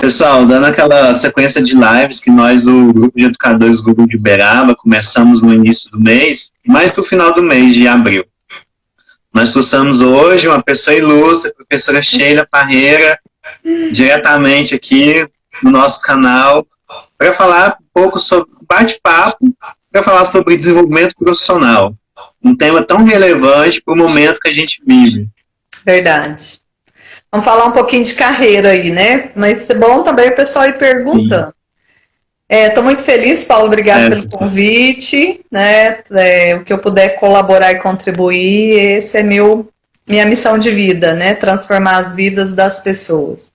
Pessoal, dando aquela sequência de lives que nós, o grupo de educadores do Google de Uberaba, começamos no início do mês, mais para o final do mês de abril. Nós trouxemos hoje uma pessoa ilustre, a professora Sheila Parreira, diretamente aqui no nosso canal, para falar um pouco sobre bate-papo, para falar sobre desenvolvimento profissional. Um tema tão relevante para o momento que a gente vive. Verdade. Vamos falar um pouquinho de carreira aí, né? Mas é bom também o pessoal ir perguntando. Estou muito feliz, Paulo, obrigado pelo convite, né? O que eu puder colaborar e contribuir, esse é minha missão de vida, né? Transformar as vidas das pessoas.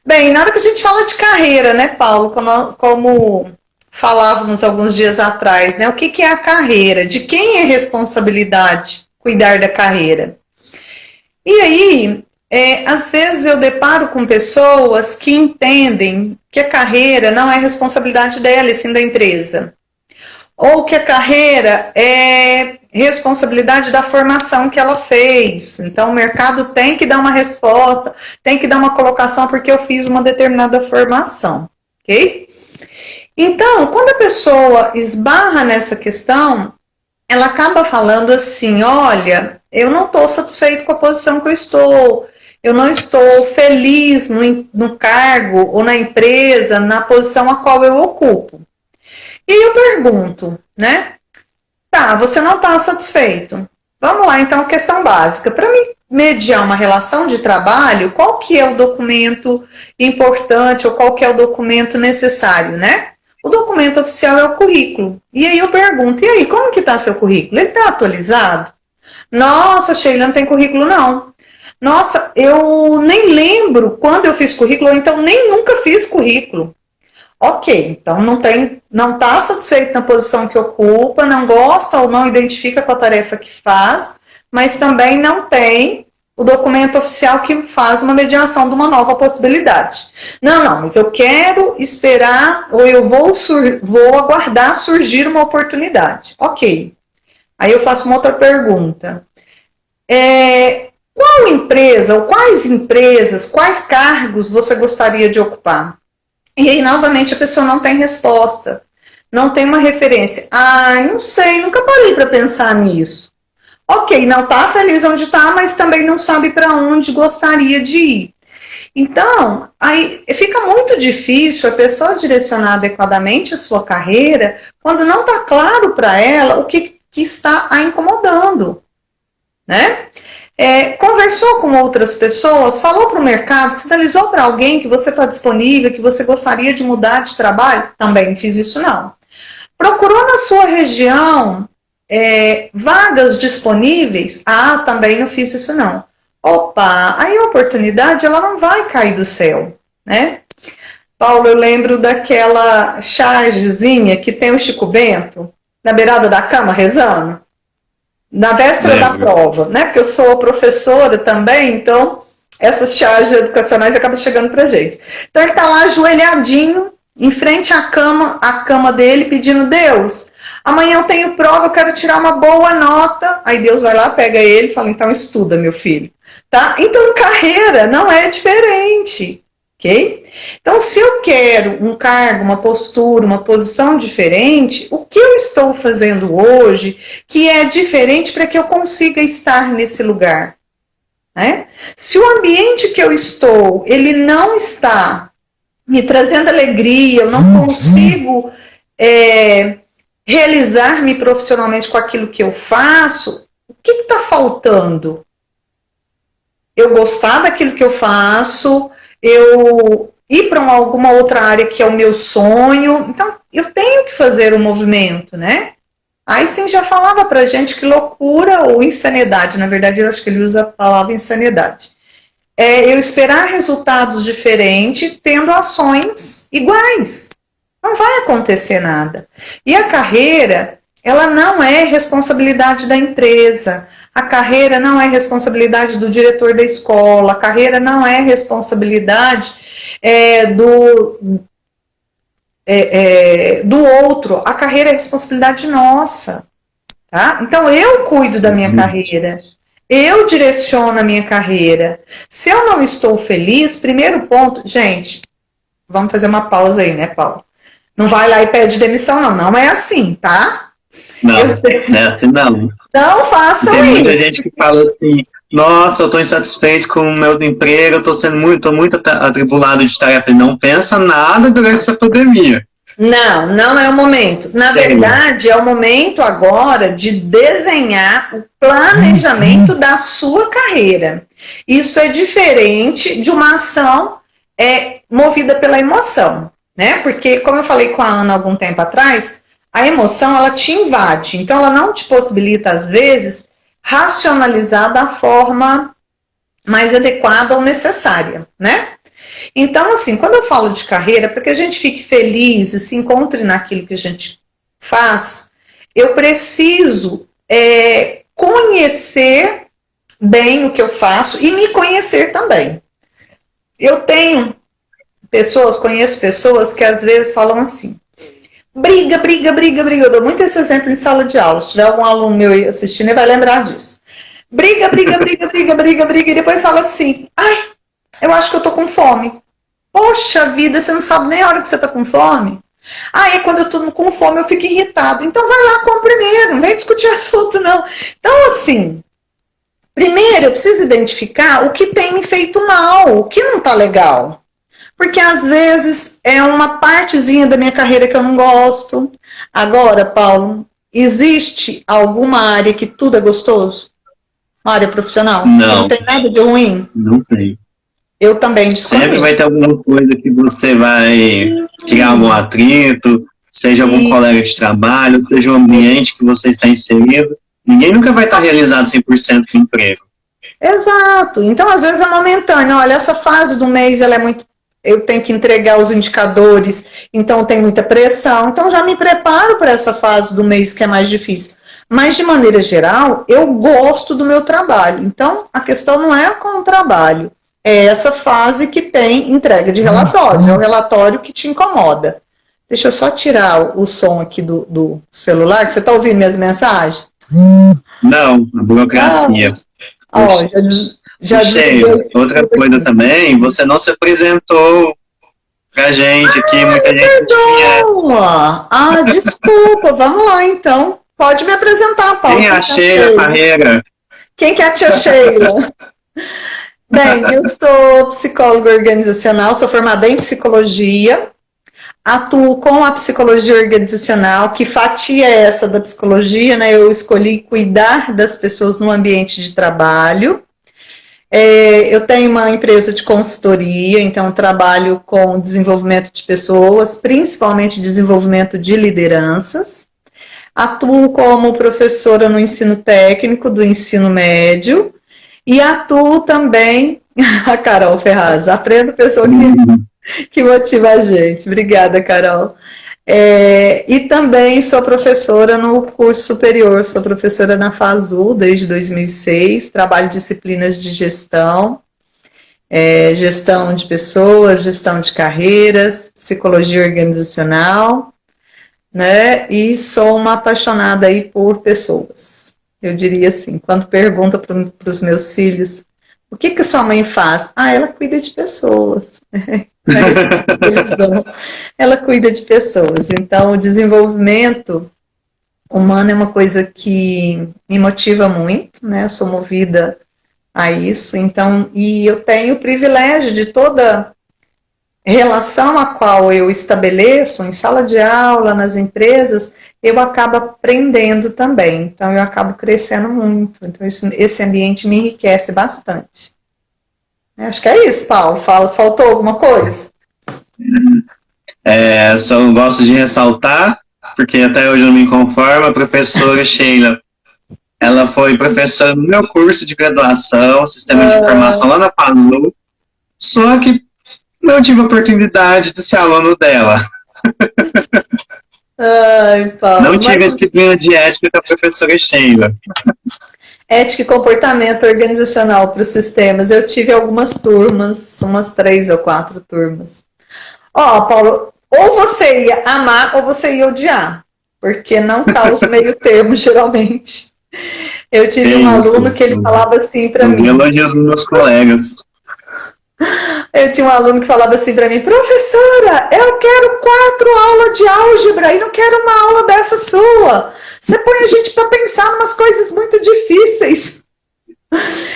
Bem, nada que a gente fala de carreira, né, Paulo? Como falávamos alguns dias atrás, né? O que é a carreira? De quem é responsabilidade cuidar da carreira? E aí, às vezes eu deparo com pessoas que entendem que a carreira não é responsabilidade dela, e sim da empresa. Ou que a carreira é responsabilidade da formação que ela fez. Então, o mercado tem que dar uma resposta, tem que dar uma colocação porque eu fiz uma determinada formação, ok? Então, quando a pessoa esbarra nessa questão, ela acaba falando assim, olha, eu não estou satisfeito com a posição que eu não estou feliz no cargo ou na empresa, na posição a qual eu ocupo. E eu pergunto, né? Tá, você não está satisfeito. Vamos lá, então, questão básica. Para mediar uma relação de trabalho, qual que é o documento importante ou qual que é o documento necessário, né? O documento oficial é o currículo. E aí eu pergunto, e aí, como que está seu currículo? Ele está atualizado? Nossa, Sheila, não tem currículo não. Nossa, eu nem lembro quando eu fiz currículo, ou então nem nunca fiz currículo. Ok, então não está satisfeito na posição que ocupa, não gosta ou não identifica com a tarefa que faz, mas também não tem o documento oficial que faz uma mediação de uma nova possibilidade. Não, mas eu quero esperar ou eu vou aguardar surgir uma oportunidade. Ok. Aí eu faço uma outra pergunta. Qual empresa ou quais empresas, quais cargos você gostaria de ocupar? E aí, novamente, a pessoa não tem resposta, não tem uma referência. Não sei, nunca parei para pensar nisso. Ok, não está feliz onde está, mas também não sabe para onde gostaria de ir. Então, aí fica muito difícil a pessoa direcionar adequadamente a sua carreira quando não está claro para ela o que está a incomodando, né? Conversou com outras pessoas, falou para o mercado, sinalizou para alguém que você está disponível, que você gostaria de mudar de trabalho? Também não fiz isso não. Procurou na sua região vagas disponíveis? Também não fiz isso não. Opa, aí a oportunidade ela não vai cair do céu, né? Paulo, eu lembro daquela chargezinha que tem o Chico Bento na beirada da cama rezando. Na véspera da prova, né? Porque eu sou professora também, então essas charges educacionais acabam chegando pra gente. Então ele tá lá ajoelhadinho, em frente à cama dele, pedindo, Deus, amanhã eu tenho prova, eu quero tirar uma boa nota. Aí Deus vai lá, pega ele e fala, então estuda, meu filho. Tá? Então carreira não é diferente. Ok? Então, se eu quero um cargo, uma postura, uma posição diferente, o que eu estou fazendo hoje que é diferente para que eu consiga estar nesse lugar? Né? Se o ambiente que eu estou, ele não está me trazendo alegria, eu não consigo realizar-me profissionalmente com aquilo que eu faço, o que está faltando? Eu gostar daquilo que eu faço, eu ir para alguma outra área que é o meu sonho. Então, eu tenho que fazer um movimento, né? Einstein já falava pra gente que loucura ou insanidade, na verdade, eu acho que ele usa a palavra insanidade. Eu esperar resultados diferentes tendo ações iguais. Não vai acontecer nada. E a carreira, ela não é responsabilidade da empresa. A carreira não é responsabilidade do diretor da escola, a carreira não é responsabilidade do outro, a carreira é responsabilidade nossa. Tá? Então, eu cuido da minha carreira, eu direciono a minha carreira. Se eu não estou feliz, primeiro ponto, gente, vamos fazer uma pausa aí, né, Paulo? Não vai lá e pede demissão, não. Não é assim, tá? Não, não é assim não. Não façam isso. Tem muita gente que fala assim, nossa, eu tô insatisfeito com o meu emprego, eu tô muito atribulado de tarefa. Não pensa nada durante essa pandemia. Não, não é o momento. Na verdade, é o momento agora de desenhar o planejamento da sua carreira. Isso é diferente de uma ação movida pela emoção, né? Porque, como eu falei com a Ana algum tempo atrás, a emoção, ela te invade. Então, ela não te possibilita, às vezes, racionalizar da forma mais adequada ou necessária, né? Então, assim, quando eu falo de carreira, para que a gente fique feliz e se encontre naquilo que a gente faz, eu preciso conhecer bem o que eu faço e me conhecer também. Eu conheço pessoas que às vezes falam assim, briga. Eu dou muito esse exemplo em sala de aula. Se tiver algum aluno meu aí assistindo, ele vai lembrar disso. Briga, e depois fala assim, ai, eu acho que eu tô com fome. Poxa vida, você não sabe nem a hora que você tá com fome. Quando eu tô com fome eu fico irritado. Então vai lá, come primeiro, não vem discutir assunto não. Então assim, primeiro eu preciso identificar o que tem me feito mal, o que não tá legal. Porque às vezes é uma partezinha da minha carreira que eu não gosto. Agora, Paulo, existe alguma área que tudo é gostoso? Uma área profissional? Não tem nada de ruim? Não tem. Eu também desconheço. Sempre vai ter alguma coisa que você vai criar algum atrito, seja algum colega de trabalho, seja um ambiente que você está inserido. Ninguém nunca vai estar realizado 100% no emprego. Exato. Então, às vezes é momentâneo. Olha, essa fase do mês, ela é muito... Eu tenho que entregar os indicadores, então tem muita pressão. Então, já me preparo para essa fase do mês que é mais difícil. Mas, de maneira geral, eu gosto do meu trabalho. Então, a questão não é com o trabalho. É essa fase que tem entrega de relatórios. É o relatório que te incomoda. Deixa eu só tirar o som aqui do celular, que você está ouvindo minhas mensagens? Não, a burocracia. Já outra coisa também, você não se apresentou pra gente aqui, muita gente conhece. Desculpa, vamos lá então. Pode me apresentar, Paulo. Quem é a Sheila Carreira? Quem que é a tia Sheila? Bem, eu sou psicóloga organizacional, sou formada em psicologia, atuo com a psicologia organizacional, que fatia é essa da psicologia, né? Eu escolhi cuidar das pessoas no ambiente de trabalho. Eu tenho uma empresa de consultoria, então trabalho com desenvolvimento de pessoas, principalmente desenvolvimento de lideranças. Atuo como professora no ensino técnico do ensino médio e atuo também, a Carol Ferraz, aprendo pessoa que motiva a gente. Obrigada, Carol. E também sou professora no curso superior, sou professora na FASU desde 2006, trabalho disciplinas de gestão, gestão de pessoas, gestão de carreiras, psicologia organizacional, né? E sou uma apaixonada aí por pessoas. Eu diria assim, quando pergunta para os meus filhos, o que sua mãe faz? Ela cuida de pessoas. Ela cuida de pessoas. Então, o desenvolvimento humano é uma coisa que me motiva muito, né? Eu sou movida a isso. Então, e eu tenho o privilégio de toda relação a qual eu estabeleço em sala de aula, nas empresas, eu acabo aprendendo também. Então, eu acabo crescendo muito. Então, esse ambiente me enriquece bastante. Acho que é isso, Paulo. Faltou alguma coisa? Só gosto de ressaltar, porque até hoje eu não me conformo, a professora Sheila, ela foi professora no meu curso de graduação, sistema de informação lá na FASU, só que não tive a oportunidade de ser aluno dela. Paulo, não tive a disciplina de ética da professora Sheila. Ética e comportamento organizacional para os sistemas. Eu tive algumas turmas, umas 3 ou 4 turmas. Paulo, ou você ia amar ou você ia odiar, porque não causa meio termo, geralmente. Eu tive um aluno que ele falava assim para mim. Elogios dos meus colegas. Eu tinha um aluno que falava assim para mim, professora, eu quero 4 aulas de álgebra e não quero uma aula dessa sua. Você põe a gente para pensar em umas coisas muito difíceis.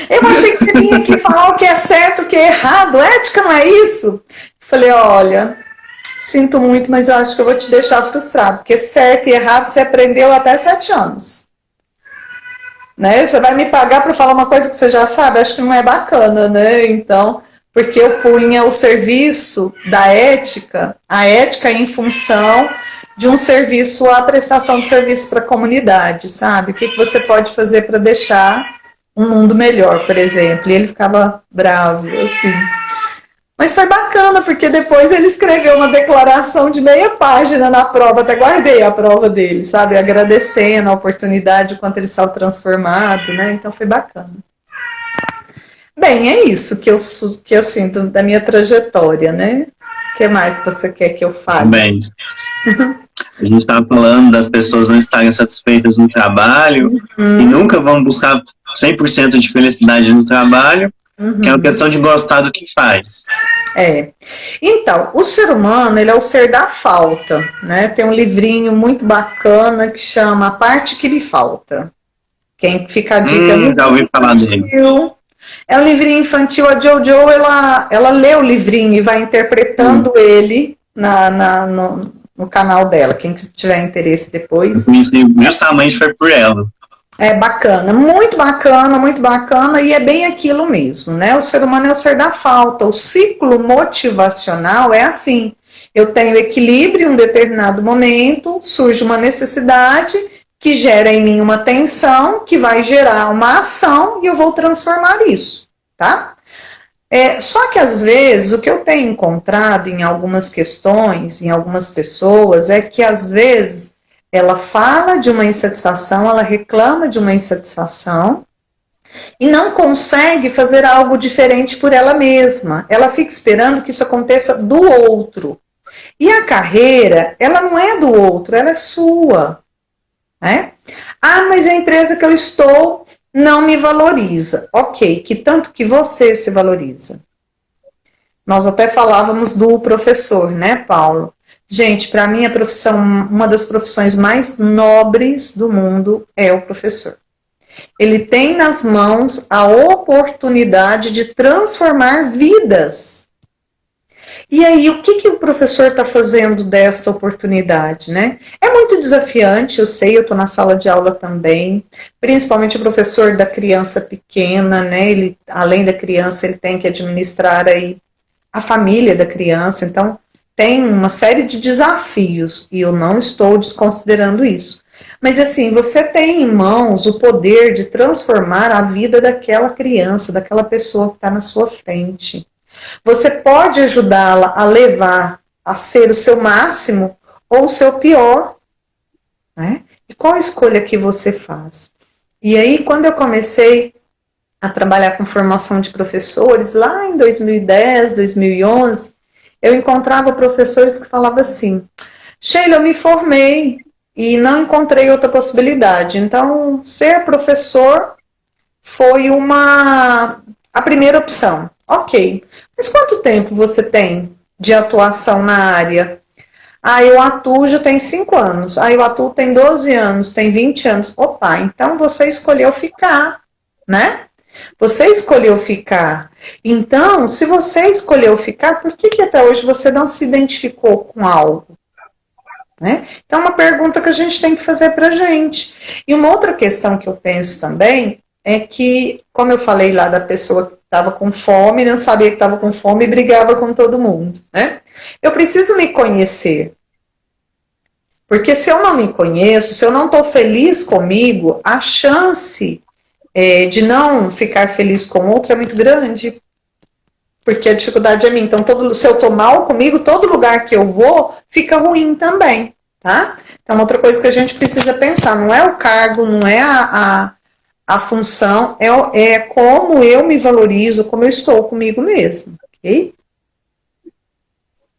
Eu achei que você vinha aqui falar o que é certo, o que é errado. Ética não é isso? Falei, olha, sinto muito, mas eu acho que eu vou te deixar frustrado, porque certo e errado você aprendeu até 7 anos. Né? Você vai me pagar para falar uma coisa que você já sabe? Acho que não é bacana, né? Então, porque eu punha o serviço da ética, a ética em função de um serviço, a prestação de serviço para a comunidade, sabe? O que você pode fazer para deixar um mundo melhor, por exemplo? E ele ficava bravo, assim. Mas foi bacana, porque depois ele escreveu uma declaração de meia página na prova, até guardei a prova dele, sabe? Agradecendo a oportunidade, o quanto ele saiu transformado, né? Então foi bacana. Bem, é isso que eu sinto da minha trajetória, né? O que mais você quer que eu fale? Bem, a gente estava falando das pessoas não estarem satisfeitas no trabalho e nunca vão buscar 100% de felicidade no trabalho, que é uma questão de gostar do que faz. Então, o ser humano, ele é o ser da falta, né? Tem um livrinho muito bacana que chama A Parte Que Lhe Falta. Quem fica a dica já ouvi falar dele. É um livrinho infantil, a Jojo, ela lê o livrinho e vai interpretando ele no canal dela. Quem tiver interesse depois. Justamente foi por ela. É bacana, muito bacana, e é bem aquilo mesmo, né? O ser humano é o ser da falta. O ciclo motivacional é assim. Eu tenho equilíbrio em um determinado momento, surge uma necessidade que gera em mim uma tensão, que vai gerar uma ação e eu vou transformar isso, tá? Só que às vezes o que eu tenho encontrado em algumas questões, em algumas pessoas, é que às vezes ela fala de uma insatisfação, ela reclama de uma insatisfação e não consegue fazer algo diferente por ela mesma. Ela fica esperando que isso aconteça do outro. E a carreira, ela não é do outro, ela é sua. Né? Ah, mas a empresa que eu estou não me valoriza. Ok, que tanto que você se valoriza. Nós até falávamos do professor, né, Paulo? Gente, para mim a profissão, uma das profissões mais nobres do mundo é o professor. Ele tem nas mãos a oportunidade de transformar vidas. E aí, o que o professor está fazendo desta oportunidade, né? É muito desafiante, eu sei, eu estou na sala de aula também, principalmente o professor da criança pequena, né? Ele, além da criança, ele tem que administrar aí a família da criança, então tem uma série de desafios, e eu não estou desconsiderando isso. Mas assim, você tem em mãos o poder de transformar a vida daquela criança, daquela pessoa que está na sua frente. Você pode ajudá-la a levar a ser o seu máximo ou o seu pior. Né? E qual a escolha que você faz? E aí, quando eu comecei a trabalhar com formação de professores, lá em 2010, 2011, eu encontrava professores que falavam assim, Sheila, eu me formei e não encontrei outra possibilidade. Então, ser professor foi a primeira opção. Ok, mas quanto tempo você tem de atuação na área? Ah, eu atuo já tem 5 anos. Ah, eu atuo tem 12 anos, tem 20 anos. Opa, então você escolheu ficar, né? Você escolheu ficar. Então, se você escolheu ficar, por que até hoje você não se identificou com algo? Né? Então, é uma pergunta que a gente tem que fazer para a gente. E uma outra questão que eu penso também é que, como eu falei lá da pessoa que estava com fome, não sabia que estava com fome e brigava com todo mundo. Né? Eu preciso me conhecer. Porque se eu não me conheço, se eu não estou feliz comigo, a chance de não ficar feliz com outro é muito grande. Porque a dificuldade é minha. Então, se eu estou mal comigo, todo lugar que eu vou fica ruim também. Tá? Então, outra coisa que a gente precisa pensar, não é o cargo, não é a função, é como eu me valorizo, como eu estou comigo mesmo. Ok?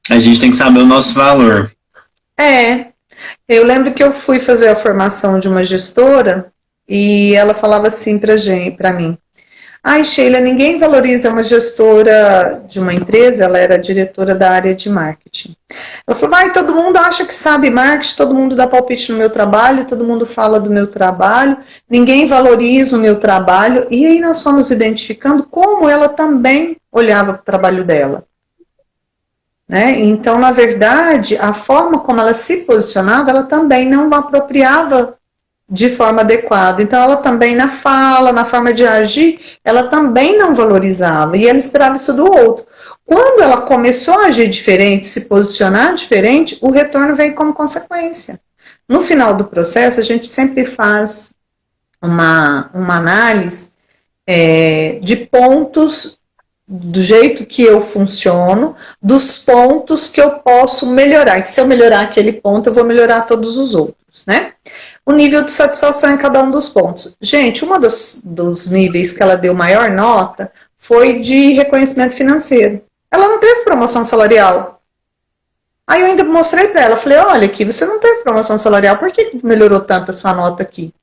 A gente tem que saber o nosso valor. Eu lembro que eu fui fazer a formação de uma gestora e ela falava assim para mim, Ai, Sheila, ninguém valoriza uma gestora de uma empresa, ela era diretora da área de marketing. Ela falou, vai, todo mundo acha que sabe marketing, todo mundo dá palpite no meu trabalho, todo mundo fala do meu trabalho, ninguém valoriza o meu trabalho. E aí nós fomos identificando como ela também olhava para o trabalho dela. Né? Então, na verdade, a forma como ela se posicionava, ela também não apropriava de forma adequada. Então, ela também na fala, na forma de agir, ela também não valorizava. E ela esperava isso do outro. Quando ela começou a agir diferente, se posicionar diferente, o retorno veio como consequência. No final do processo, a gente sempre faz uma análise de pontos do jeito que eu funciono, dos pontos que eu posso melhorar. E se eu melhorar aquele ponto, eu vou melhorar todos os outros, né? O nível de satisfação em cada um dos pontos. Gente, um dos níveis que ela deu maior nota foi de reconhecimento financeiro. Ela não teve promoção salarial. Aí eu ainda mostrei para ela, falei, olha aqui, você não teve promoção salarial, por que melhorou tanto a sua nota aqui?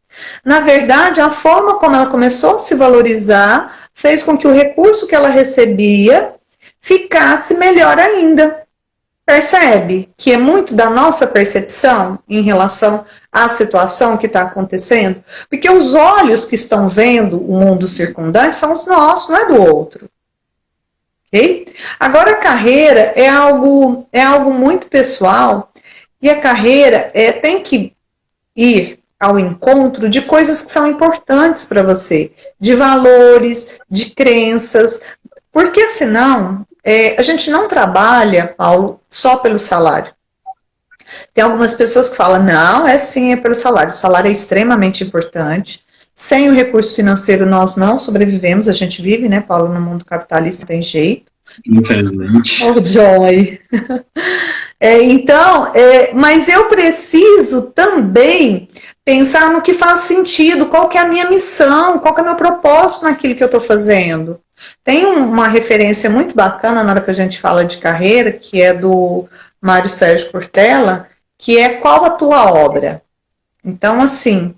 Na verdade, a forma como ela começou a se valorizar fez com que o recurso que ela recebia ficasse melhor ainda. Percebe que é muito da nossa percepção em relação à situação que está acontecendo? Porque os olhos que estão vendo o mundo circundante são os nossos, não é do outro. Okay? Agora, a carreira é algo muito pessoal e a carreira tem que ir ao encontro de coisas que são importantes para você, de valores, de crenças, porque senão a gente não trabalha, Paulo, só pelo salário. Tem algumas pessoas que falam, não, é pelo salário. O salário é extremamente importante. Sem o recurso financeiro nós não sobrevivemos, a gente vive, né, Paulo, no mundo capitalista, tem jeito. Infelizmente. Oh, Joy. Mas eu preciso também pensar no que faz sentido, qual que é a minha missão, qual que é o meu propósito naquilo que eu estou fazendo. Tem uma referência muito bacana na hora que a gente fala de carreira, que é do Mário Sérgio Cortella, que é qual a tua obra. Então, assim,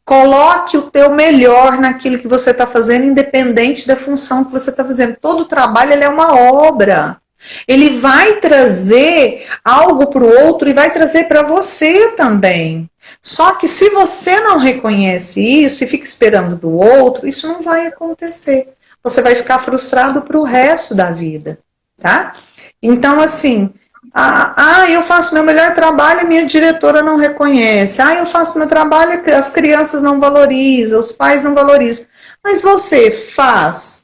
coloque o teu melhor naquilo que você está fazendo, independente da função que você está fazendo. Todo trabalho ele é uma obra. Ele vai trazer algo para o outro e vai trazer para você também. Só que se você não reconhece isso e fica esperando do outro, isso não vai acontecer. Você vai ficar frustrado para o resto da vida, tá? Então, assim, eu faço meu melhor trabalho e minha diretora não reconhece. Eu faço meu trabalho e as crianças não valorizam, os pais não valorizam. Mas você faz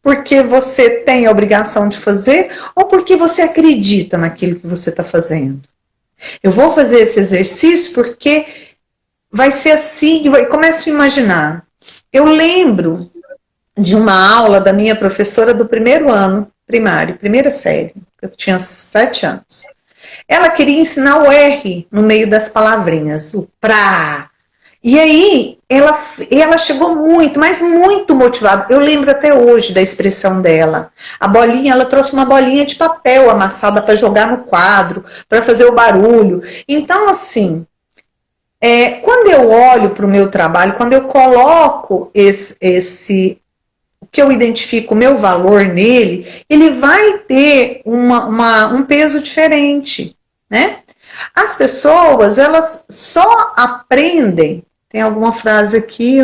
porque você tem a obrigação de fazer ou porque você acredita naquilo que você está fazendo? Eu vou fazer esse exercício porque vai ser assim, começo a imaginar. Eu lembro de uma aula da minha professora do primeiro ano primário, primeira série, eu tinha 7 anos. Ela queria ensinar o R no meio das palavrinhas, o pra. E aí, ela chegou muito, mas muito motivada. Eu lembro até hoje da expressão dela. A bolinha, ela trouxe uma bolinha de papel amassada para jogar no quadro, para fazer o barulho. Então, assim, quando eu olho para o meu trabalho, quando eu coloco o que eu identifico o meu valor nele, ele vai ter um peso diferente, né? As pessoas, elas só aprendem. Tem alguma frase aqui,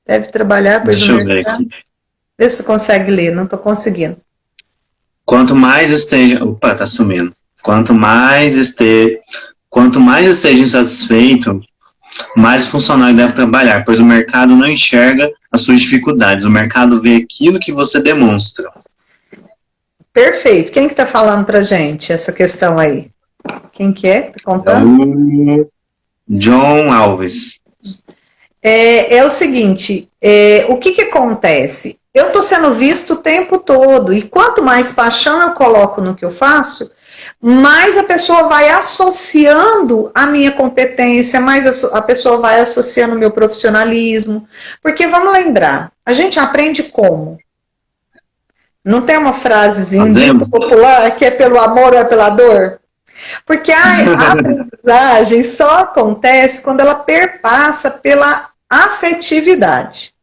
deve trabalhar. Deixa eu ver aqui. Vê se você consegue ler, não estou conseguindo. Quanto mais esteja... Opa, tá sumindo. Quanto mais esteja insatisfeito, mais o funcionário deve trabalhar, pois o mercado não enxerga as suas dificuldades, o mercado vê aquilo que você demonstra. Perfeito. Quem que tá falando pra gente essa questão aí? Quem que é? Tá contando? John Alves. É o seguinte, o que acontece? Eu estou sendo visto o tempo todo, e quanto mais paixão eu coloco no que eu faço, mais a pessoa vai associando a minha competência, mais a pessoa vai associando o meu profissionalismo. Porque vamos lembrar, a gente aprende como? Não tem uma frasezinha muito popular que é pelo amor ou é pela dor? Porque a aprendizagem só acontece quando ela perpassa pela afetividade.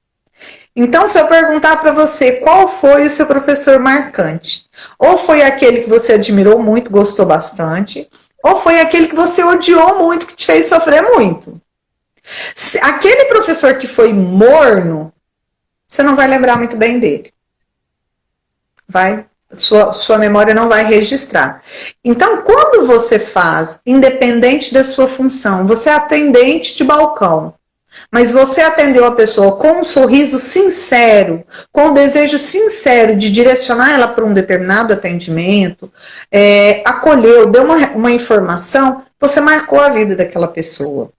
Então, se eu perguntar para você qual foi o seu professor marcante, ou foi aquele que você admirou muito, gostou bastante, ou foi aquele que você odiou muito, que te fez sofrer muito. Aquele professor que foi morno, você não vai lembrar muito bem dele. Sua memória não vai registrar. Então, quando você faz, independente da sua função, você é atendente de balcão, mas você atendeu a pessoa com um sorriso sincero, com o desejo sincero de direcionar ela para um determinado atendimento, acolheu, deu uma informação, você marcou a vida daquela pessoa.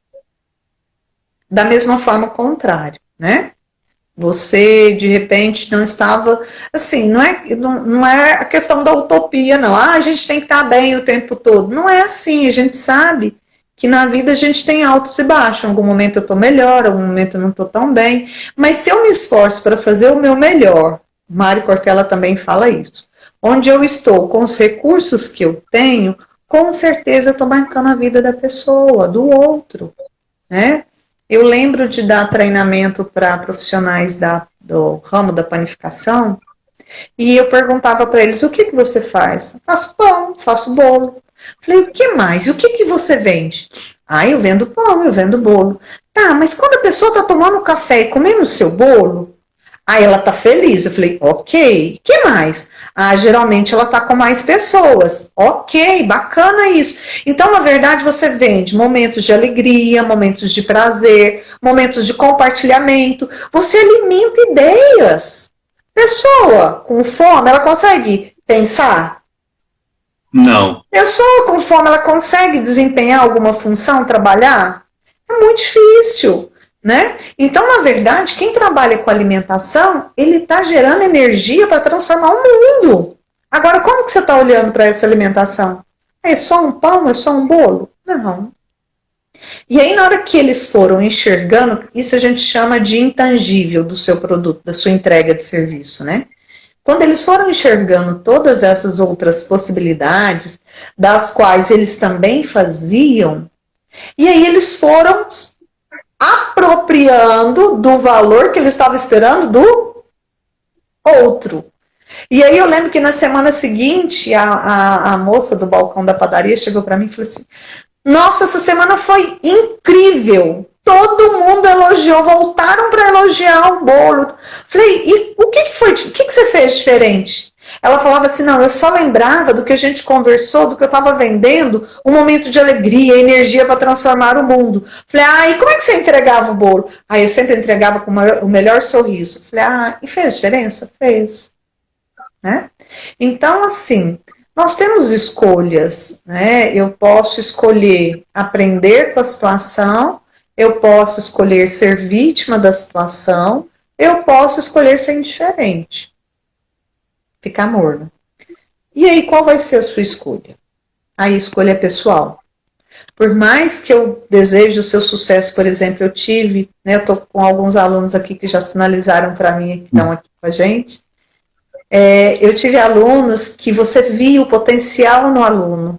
Da mesma forma, contrário, né? Você, de repente, não estava... Assim, não é a questão da utopia, não. A gente tem que estar bem o tempo todo. Não é assim, a gente sabe que na vida a gente tem altos e baixos. Em algum momento eu estou melhor, em algum momento eu não estou tão bem. Mas se eu me esforço para fazer o meu melhor, Mário Cortella também fala isso, onde eu estou com os recursos que eu tenho, com certeza eu estou marcando a vida da pessoa, do outro, né? Eu lembro de dar treinamento para profissionais do ramo da panificação, e eu perguntava para eles, o que você faz? Faço pão, faço bolo. Falei, o que mais? E o que você vende? Eu vendo pão, eu vendo bolo. Tá, mas quando a pessoa está tomando café e comendo o seu bolo, ela tá feliz. Eu falei, ok, que mais? Geralmente ela tá com mais pessoas. Ok, bacana isso. Então, na verdade, você vende momentos de alegria, momentos de prazer, momentos de compartilhamento. Você alimenta ideias. Pessoa com fome, ela consegue pensar? Não. Pessoa com fome, ela consegue desempenhar alguma função, trabalhar? É muito difícil. Né? Então, na verdade, quem trabalha com alimentação, ele está gerando energia para transformar o mundo. Agora, como que você está olhando para essa alimentação? É só um pão? É só um bolo? Não. E aí, na hora que eles foram enxergando, isso a gente chama de intangível do seu produto, da sua entrega de serviço, né? Quando eles foram enxergando todas essas outras possibilidades, das quais eles também faziam, e aí eles foram apropriando do valor que ele estava esperando do outro. E aí eu lembro que na semana seguinte, a moça do balcão da padaria chegou para mim e falou assim, nossa, essa semana foi incrível, todo mundo elogiou, voltaram para elogiar o bolo. Falei, e o que foi? O que você fez diferente? Ela falava assim, não, eu só lembrava do que a gente conversou, do que eu estava vendendo, um momento de alegria, energia para transformar o mundo. Falei, e como é que você entregava o bolo? Eu sempre entregava com o melhor sorriso. Falei, e fez diferença? Fez. Né? Então, assim, nós temos escolhas, né? Eu posso escolher aprender com a situação, eu posso escolher ser vítima da situação, eu posso escolher ser indiferente. Ficar morno. E aí, qual vai ser a sua escolha? A escolha é pessoal. Por mais que eu deseje o seu sucesso, por exemplo, eu tive, né, eu estou com alguns alunos aqui que já sinalizaram para mim, que estão aqui com a gente, eu tive alunos que você via o potencial no aluno,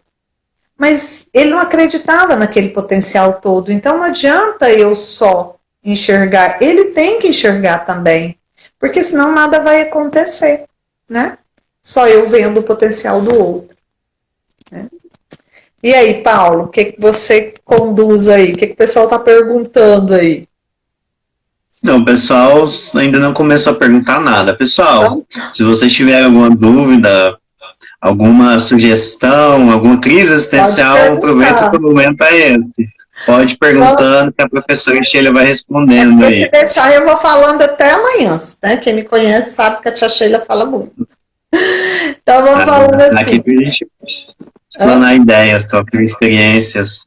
mas ele não acreditava naquele potencial todo, então não adianta eu só enxergar, ele tem que enxergar também, porque senão nada vai acontecer. Né? Só eu vendo o potencial do outro. Né? E aí, Paulo, o que você conduz aí? O que o pessoal está perguntando aí? Não, o pessoal ainda não começou a perguntar nada. Pessoal, se vocês tiverem alguma dúvida, alguma sugestão, alguma crise existencial, aproveita que o momento é esse. Pode ir perguntando que a professora Sheila vai respondendo aí. Se deixar, eu vou falando até amanhã, né? Quem me conhece sabe que a tia Sheila fala muito. Então, vamos falando assim. Aqui pra gente explanar ideias, trocar experiências.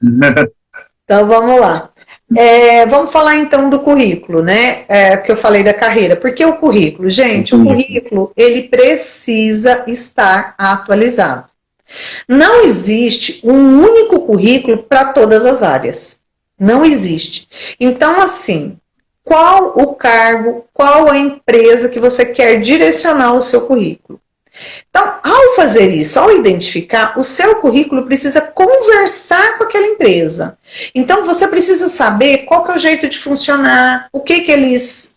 Então, vamos lá. Vamos falar, então, do currículo, né? Que eu falei da carreira. Por que o currículo? Gente, o currículo, ele precisa estar atualizado. Não existe um único currículo para todas as áreas. Não existe. Então, assim, qual o cargo, qual a empresa que você quer direcionar o seu currículo? Então, ao fazer isso, ao identificar, o seu currículo precisa conversar com aquela empresa. empresa. Então, você precisa saber qual que é o jeito de funcionar, o que eles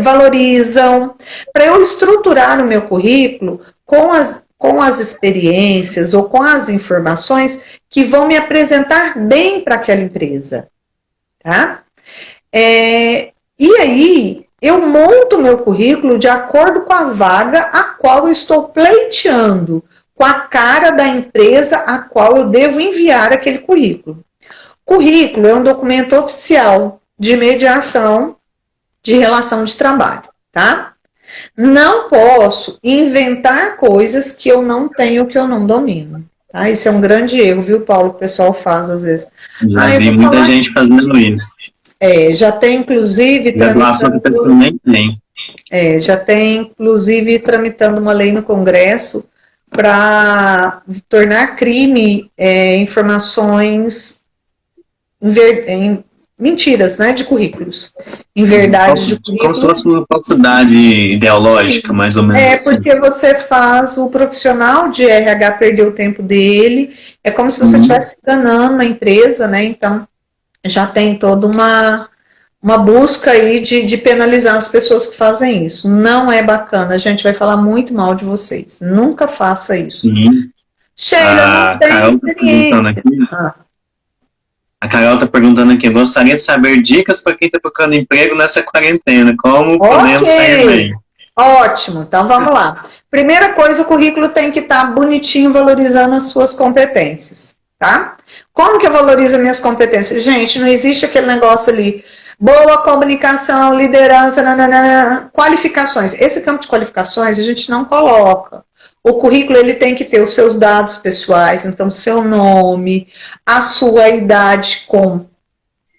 valorizam, para eu estruturar o meu currículo com as experiências ou com as informações que vão me apresentar bem para aquela empresa. Tá? E aí, eu monto o meu currículo de acordo com a vaga a qual eu estou pleiteando, com a cara da empresa a qual eu devo enviar aquele currículo. Currículo é um documento oficial de mediação de relação de trabalho, tá? Não posso inventar coisas que eu não tenho, que eu não domino. Tá? Isso é um grande erro, viu, Paulo? Que o pessoal faz às vezes. Já vi muita gente fazendo isso. Já tem, inclusive, graduação que a pessoa nem tem. Já tem, inclusive, tramitando uma lei no Congresso para tornar crime informações mentiras, né, de currículos, em verdade de currículos. Como se fosse uma falsidade ideológica, mais ou menos assim. Porque você faz o profissional de RH perder o tempo dele, é como se você estivesse enganando a empresa, né, então já tem toda uma busca aí de penalizar as pessoas que fazem isso. Não é bacana, a gente vai falar muito mal de vocês, nunca faça isso. Sim. Sheila, não tem experiência. A Carol está perguntando aqui, gostaria de saber dicas para quem está procurando emprego nessa quarentena, como podemos sair bem? Ótimo, então vamos lá. Primeira coisa, o currículo tem que estar bonitinho, valorizando as suas competências, tá? Como que eu valorizo minhas competências? Gente, não existe aquele negócio ali, boa comunicação, liderança, nananana, qualificações. Esse campo de qualificações a gente não coloca. O currículo ele tem que ter os seus dados pessoais, então seu nome, a sua idade com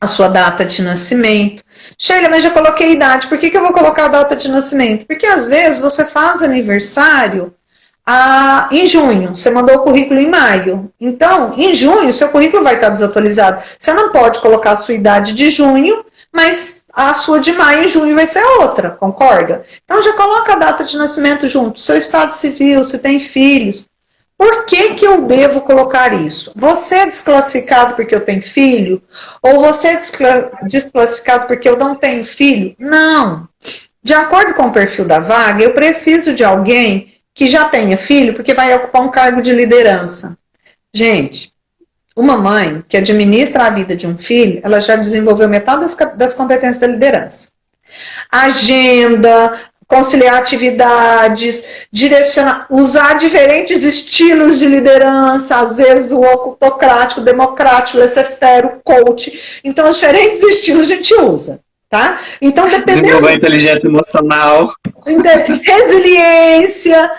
a sua data de nascimento. Sheila, mas já coloquei idade, por que eu vou colocar a data de nascimento? Porque às vezes você faz aniversário em junho, você mandou o currículo em maio. Então, em junho, seu currículo vai estar desatualizado. Você não pode colocar a sua idade de junho, mas a sua de maio e junho vai ser outra, concorda? Então já coloca a data de nascimento junto, seu estado civil, se tem filhos. Por que eu devo colocar isso? Você é desclassificado porque eu tenho filho? Ou você é desclassificado porque eu não tenho filho? Não. De acordo com o perfil da vaga, eu preciso de alguém que já tenha filho, porque vai ocupar um cargo de liderança. Gente, uma mãe que administra a vida de um filho, ela já desenvolveu metade das competências da liderança. Agenda, conciliar atividades, direcionar, usar diferentes estilos de liderança, às vezes o autocrático, democrático, laissez-faire, o coach. Então, os diferentes estilos a gente usa, tá? Então, dependendo... Desenvolver inteligência emocional. Resiliência,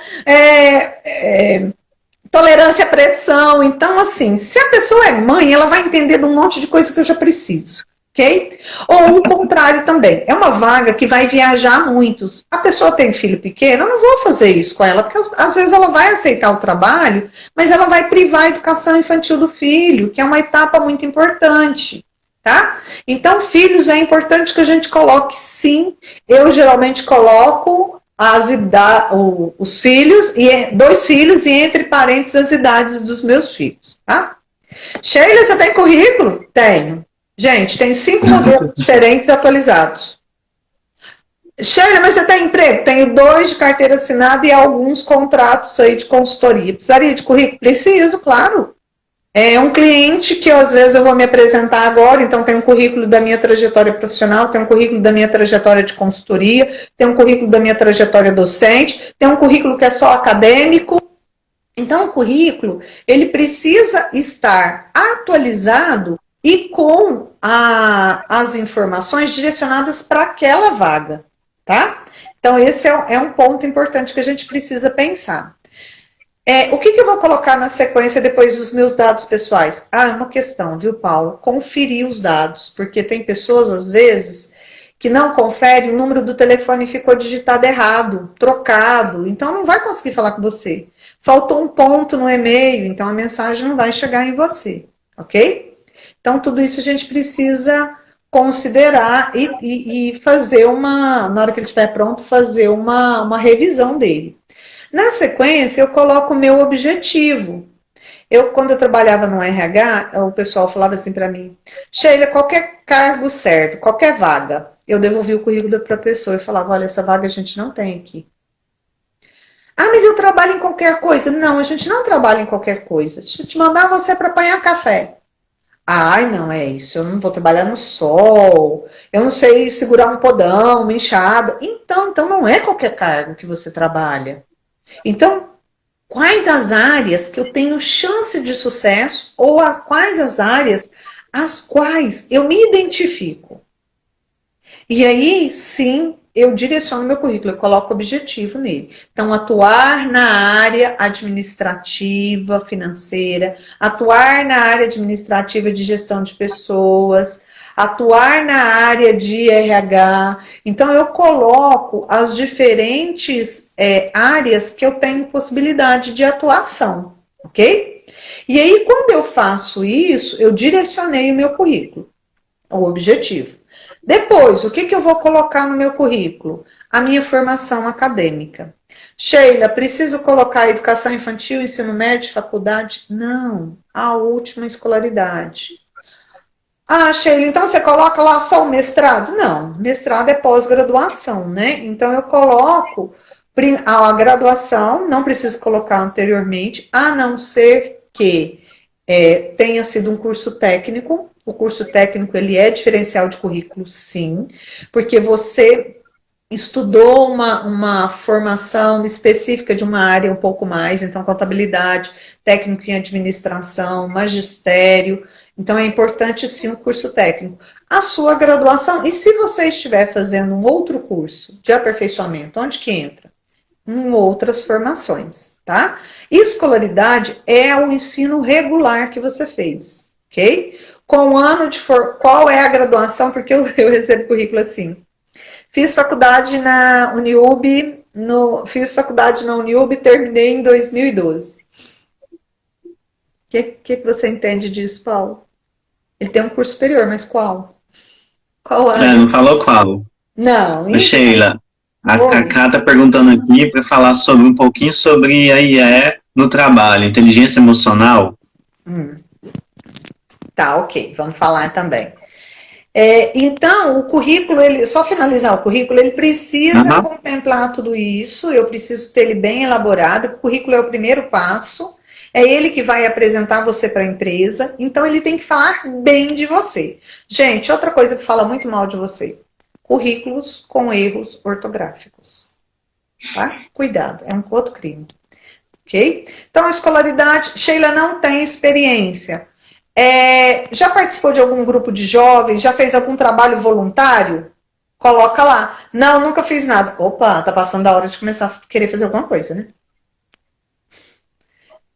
tolerância à pressão. Então, assim, se a pessoa é mãe, ela vai entender de um monte de coisa que eu já preciso, ok? Ou o contrário também. É uma vaga que vai viajar muitos. A pessoa tem filho pequeno, eu não vou fazer isso com ela, porque às vezes ela vai aceitar o trabalho, mas ela vai privar a educação infantil do filho, que é uma etapa muito importante, tá? Então, filhos é importante que a gente coloque, sim. Eu geralmente coloco os filhos, 2 filhos, e entre parênteses as idades dos meus filhos, tá? Sheila, você tem currículo? Tenho. Gente, tenho 5 modelos diferentes atualizados. Sheila, mas você tem emprego? Tenho 2 de carteira assinada e alguns contratos aí de consultoria. Precisaria de currículo? Preciso, claro. É um cliente que às vezes eu vou me apresentar agora, então tem um currículo da minha trajetória profissional, tem um currículo da minha trajetória de consultoria, tem um currículo da minha trajetória docente, tem um currículo que é só acadêmico. Então o currículo, ele precisa estar atualizado e com as informações direcionadas para aquela vaga, tá? Então esse é um ponto importante que a gente precisa pensar. O que eu vou colocar na sequência depois dos meus dados pessoais? É uma questão, viu, Paulo? Conferir os dados, porque tem pessoas, às vezes, que não conferem, o número do telefone ficou digitado errado, trocado, então não vai conseguir falar com você. Faltou um ponto no e-mail, então a mensagem não vai chegar em você, ok? Então, tudo isso a gente precisa considerar e fazer na hora que ele estiver pronto, fazer uma revisão dele. Na sequência, eu coloco o meu objetivo. Quando eu trabalhava no RH, o pessoal falava assim para mim, Sheila, qualquer cargo serve, qualquer vaga. Eu devolvi o currículo para a pessoa e falava, olha, essa vaga a gente não tem aqui. Ah, mas eu trabalho em qualquer coisa. Não, a gente não trabalha em qualquer coisa. Deixa eu te mandar você para apanhar café. Ai, não é isso. Eu não vou trabalhar no sol. Eu não sei segurar um podão, uma enxada. Então não é qualquer cargo que você trabalha. Então, quais as áreas que eu tenho chance de sucesso ou quais as áreas às quais eu me identifico? E aí, sim, eu direciono meu currículo, eu coloco objetivo nele. Então, atuar na área administrativa, financeira, atuar na área administrativa de gestão de pessoas, atuar na área de RH. Então, eu coloco as diferentes áreas que eu tenho possibilidade de atuação, ok? E aí, quando eu faço isso, eu direcionei o meu currículo, o objetivo. Depois, o que eu vou colocar no meu currículo? A minha formação acadêmica. Sheila, preciso colocar educação infantil, ensino médio, faculdade? Não, a última escolaridade. Ah, Sheila, então você coloca lá só o mestrado? Não, mestrado é pós-graduação, né? Então eu coloco a graduação, não preciso colocar anteriormente, a não ser que tenha sido um curso técnico. O curso técnico, ele é diferencial de currículo, sim, porque você estudou uma formação específica de uma área um pouco mais, então contabilidade, técnico em administração, magistério, então é importante sim o curso técnico. A sua graduação, e se você estiver fazendo um outro curso de aperfeiçoamento, onde que entra? Em outras formações, tá? Escolaridade é o ensino regular que você fez, ok? Com o ano de qual é a graduação? Porque eu recebo currículo assim. Fiz faculdade na Uniub, fiz faculdade na Uniub e terminei em 2012. O que você entende disso, Paulo? Ele tem um curso superior, mas qual? Qual área? Não falou qual. Não, Ô, Sheila, a Cacá está perguntando aqui para falar sobre um pouquinho sobre a IE no trabalho, inteligência emocional. Tá, ok, vamos falar também. Então, o currículo, só finalizar o currículo, ele precisa contemplar tudo isso, eu preciso ter ele bem elaborado, o currículo é o primeiro passo, é ele que vai apresentar você para a empresa, então ele tem que falar bem de você. Gente, outra coisa que fala muito mal de você, currículos com erros ortográficos, tá? Cuidado, é um outro crime, ok? Então, a escolaridade, Sheila não tem experiência. Já participou de algum grupo de jovens? Já fez algum trabalho voluntário? Coloca lá. Não, nunca fiz nada. Opa, tá passando a hora de começar a querer fazer alguma coisa, né?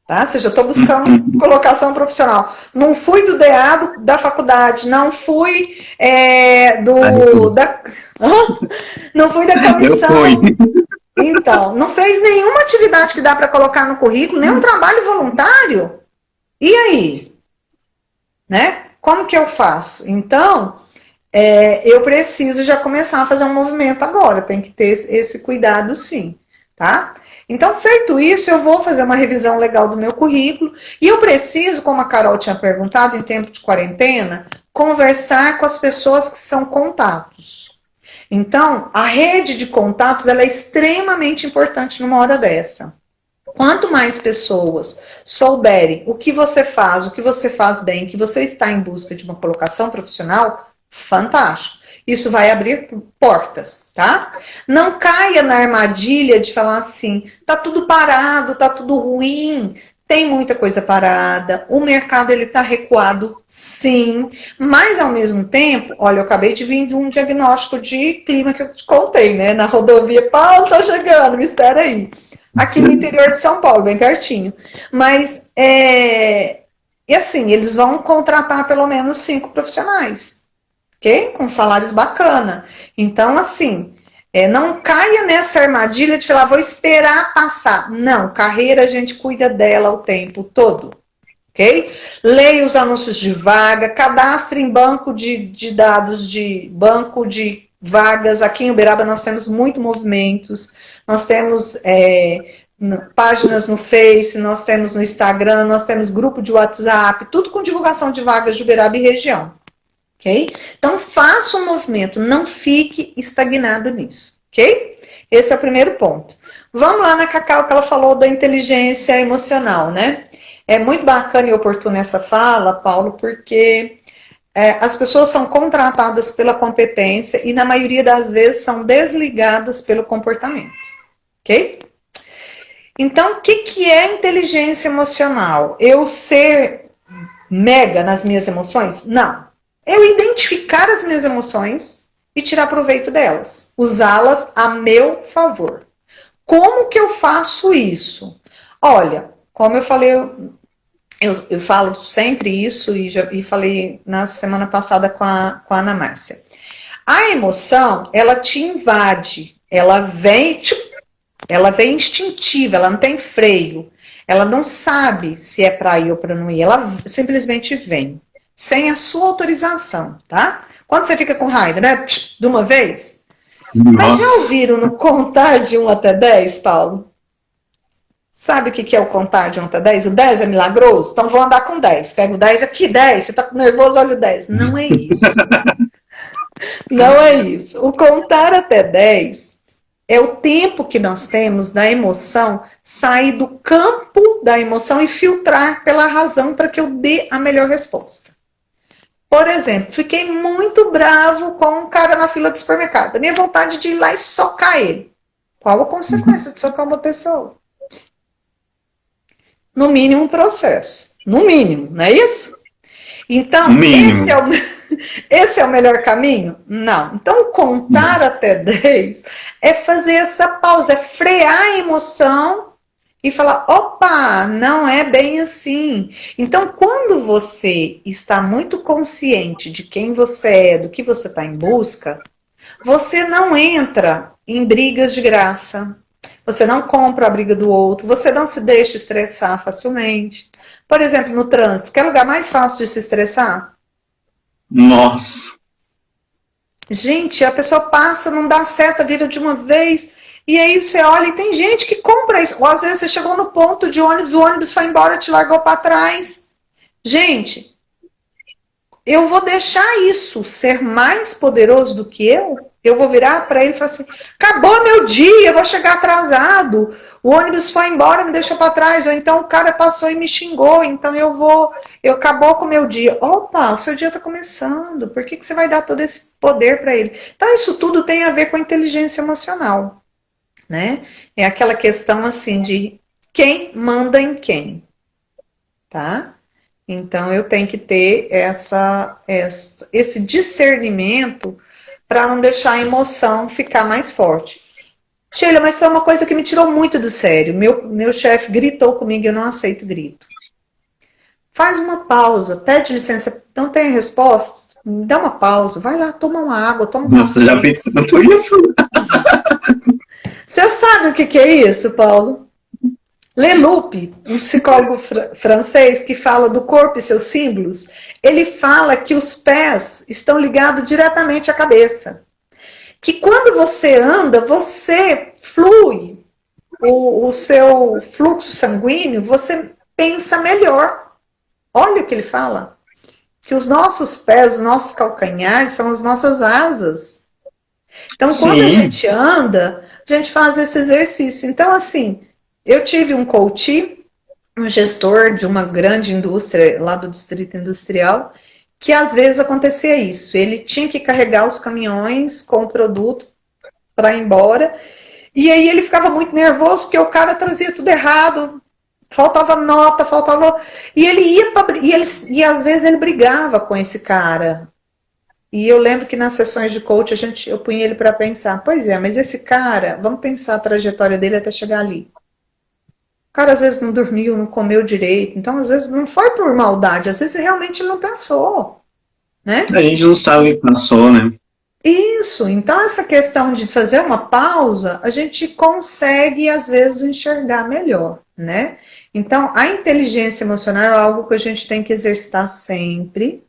Tá? Ou seja, eu tô buscando colocação profissional. Não fui do DA da faculdade, não fui não fui da comissão. Eu fui. Então, não fez nenhuma atividade que dá para colocar no currículo, nem um trabalho voluntário. E aí? Né? Como que eu faço? Então, eu preciso já começar a fazer um movimento agora, tem que ter esse cuidado sim, tá? Então, feito isso, eu vou fazer uma revisão legal do meu currículo e eu preciso, como a Carol tinha perguntado, em tempo de quarentena, conversar com as pessoas que são contatos. Então, a rede de contatos, ela é extremamente importante numa hora dessa. Quanto mais pessoas souberem o que você faz bem, que você está em busca de uma colocação profissional, fantástico. Isso vai abrir portas, tá? Não caia na armadilha de falar assim, tá tudo parado, tá tudo ruim, tem muita coisa parada, o mercado ele tá recuado, sim, mas ao mesmo tempo, olha, eu acabei de vir de um diagnóstico de clima que eu te contei, né? Na rodovia, Paulo, tá chegando, me espera aí. Aqui no interior de São Paulo, bem pertinho. Mas, e assim, eles vão contratar pelo menos 5 profissionais, ok? Com salários bacana. Então, assim, não caia nessa armadilha de falar, vou esperar passar. Não, carreira a gente cuida dela o tempo todo, ok? Leia os anúncios de vaga, cadastre em banco de dados, banco de vagas. Aqui em Uberaba nós temos muito movimentos, nós temos páginas no Face, nós temos no Instagram, nós temos grupo de WhatsApp, tudo com divulgação de vagas de Uberaba e região. Ok? Então, faça um movimento, não fique estagnado nisso. Ok? Esse é o primeiro ponto. Vamos lá na Cacau, que ela falou da inteligência emocional, né? É muito bacana e oportuna essa fala, Paulo, porque as pessoas são contratadas pela competência e, na maioria das vezes, são desligadas pelo comportamento. Ok? Então, o que é inteligência emocional? Eu ser mega nas minhas emoções? Não. Eu identificar as minhas emoções e tirar proveito delas. Usá-las a meu favor. Como que eu faço isso? Olha, como eu falei, eu falo sempre isso e falei na semana passada com a Ana Márcia. A emoção, ela te invade, ela vem instintiva, ela não tem freio, ela não sabe se é para ir ou para não ir, ela simplesmente vem, sem a sua autorização, tá? Quando você fica com raiva, né? De uma vez. Nossa. Mas já ouviram no contar de 1 até 10, Paulo? Sabe o que é o contar de 1 até 10? O 10 é milagroso? Então vou andar com 10. Pega o 10 aqui, 10. Você tá nervoso, olha o 10. Não é isso. Não é isso. O contar até 10 é o tempo que nós temos da emoção sair do campo da emoção e filtrar pela razão para que eu dê a melhor resposta. Por exemplo, fiquei muito bravo com um cara na fila do supermercado. A minha vontade de ir lá e socar ele. Qual a consequência de socar uma pessoa? No mínimo um processo. No mínimo, não é isso? Então, esse é o melhor caminho? Não. Então, contar até 10 é fazer essa pausa, é frear a emoção e falar, opa, não é bem assim. Então, quando você está muito consciente de quem você é, do que você está em busca, você não entra em brigas de graça. Você não compra a briga do outro, você não se deixa estressar facilmente. Por exemplo, no trânsito, quer lugar mais fácil de se estressar? Nossa. Gente, a pessoa passa, não dá seta, vira de uma vez, e aí você olha e tem gente que compra isso. Ou às vezes você chegou no ponto de ônibus, o ônibus foi embora, te largou para trás. Gente, eu vou deixar isso ser mais poderoso do que eu? Eu vou virar para ele e falar assim, acabou meu dia, eu vou chegar atrasado, o ônibus foi embora, me deixou para trás, ou então o cara passou e me xingou, então acabou com o meu dia. Opa, o seu dia está começando, por que você vai dar todo esse poder para ele? Então isso tudo tem a ver com a inteligência emocional, né? É aquela questão assim de quem manda em quem, tá? Então eu tenho que ter esse discernimento para não deixar a emoção ficar mais forte. Sheila, mas foi uma coisa que me tirou muito do sério. Meu chefe gritou comigo e eu não aceito grito. Faz uma pausa, pede licença, não tem resposta, dá uma pausa, vai lá, toma uma água, toma uma Nossa, já fez tanto isso? Você sabe o que é isso, Paulo? Leloup, um psicólogo francês que fala do corpo e seus símbolos, ele fala que os pés estão ligados diretamente à cabeça. Que quando você anda, você flui o seu fluxo sanguíneo, você pensa melhor. Olha o que ele fala. Que os nossos pés, os nossos calcanhares são as nossas asas. Então, quando a gente anda, a gente faz esse exercício. Então, assim, eu tive um coach, um gestor de uma grande indústria lá do Distrito Industrial, que às vezes acontecia isso. Ele tinha que carregar os caminhões com o produto para ir embora. E aí ele ficava muito nervoso porque o cara trazia tudo errado. Faltava nota, faltava... E ele ia para... E às vezes ele brigava com esse cara. E eu lembro que nas sessões de coach eu punha ele para pensar. Pois é, mas esse cara, vamos pensar a trajetória dele até chegar ali. O cara às vezes não dormiu, não comeu direito. Então, às vezes, não foi por maldade. Às vezes, realmente, ele não pensou. Né? A gente não sabe o que passou, né? Isso. Então, essa questão de fazer uma pausa, a gente consegue, às vezes, enxergar melhor. Né? Então, a inteligência emocional é algo que a gente tem que exercitar sempre.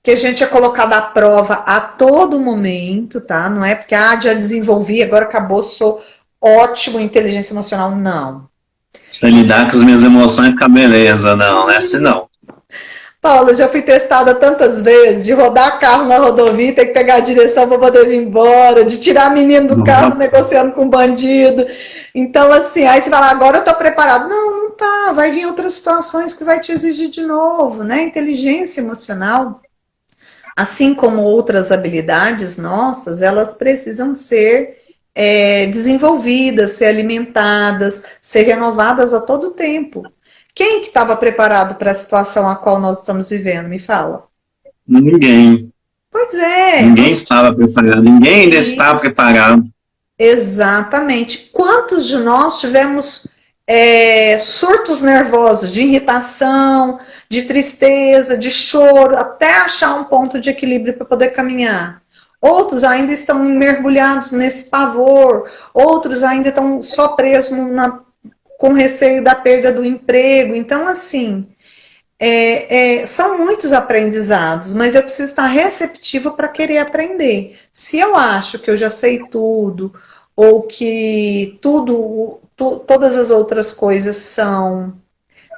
Que a gente é colocado à prova a todo momento, tá? Não é porque, já desenvolvi, agora acabou, sou ótimo em inteligência emocional. Não. Se lidar com as minhas emoções, fica beleza. Não, é assim não. Paulo, eu já fui testada tantas vezes de rodar carro na rodovia, ter que pegar a direção para poder vir embora, de tirar a menina do carro Nossa. negociando com o bandido. Então, assim, aí você fala, agora eu estou preparado. Não, não tá. Vai vir outras situações que vai te exigir de novo, né? Inteligência emocional, assim como outras habilidades nossas, elas precisam ser desenvolvidas, ser alimentadas, ser renovadas a todo tempo. Quem que estava preparado para a situação a qual nós estamos vivendo? Me fala. Ninguém. Pois é. Ninguém estava preparado. Ninguém ainda está Isso. preparado. Exatamente. Quantos de nós tivemos surtos nervosos de irritação, de tristeza, de choro, até achar um ponto de equilíbrio para poder caminhar? Outros ainda estão mergulhados nesse pavor, outros ainda estão só presos com receio da perda do emprego. Então, assim, são muitos aprendizados, mas eu preciso estar receptiva para querer aprender. Se eu acho que eu já sei tudo, ou que todas as outras coisas são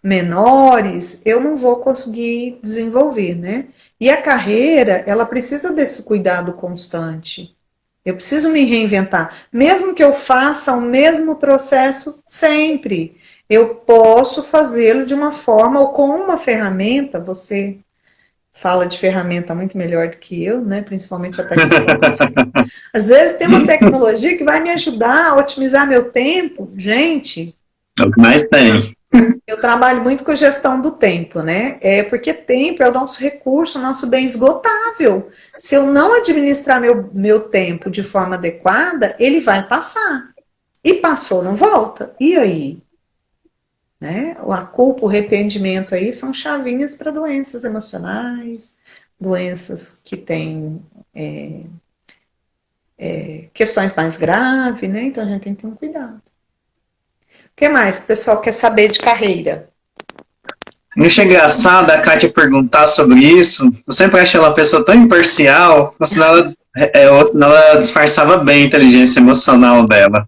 menores, eu não vou conseguir desenvolver, né? E a carreira, ela precisa desse cuidado constante. Eu preciso me reinventar. Mesmo que eu faça o mesmo processo sempre, eu posso fazê-lo de uma forma ou com uma ferramenta. Você fala de ferramenta muito melhor do que eu, né? Principalmente a tecnologia. Às vezes tem uma tecnologia que vai me ajudar a otimizar meu tempo. Gente, É o que mais tem. eu trabalho muito com gestão do tempo, né? Porque tempo é o nosso recurso, o nosso bem esgotável. Se eu não administrar meu tempo de forma adequada, ele vai passar. E passou, não volta. E aí? Né? A culpa, o arrependimento aí são chavinhas para doenças emocionais, doenças que têm questões mais graves, né? Então a gente tem que ter um cuidado. O que mais que o pessoal quer saber de carreira? Eu achei engraçado a Kátia perguntar sobre isso. Eu sempre achei ela uma pessoa tão imparcial, ou senão ela disfarçava bem a inteligência emocional dela.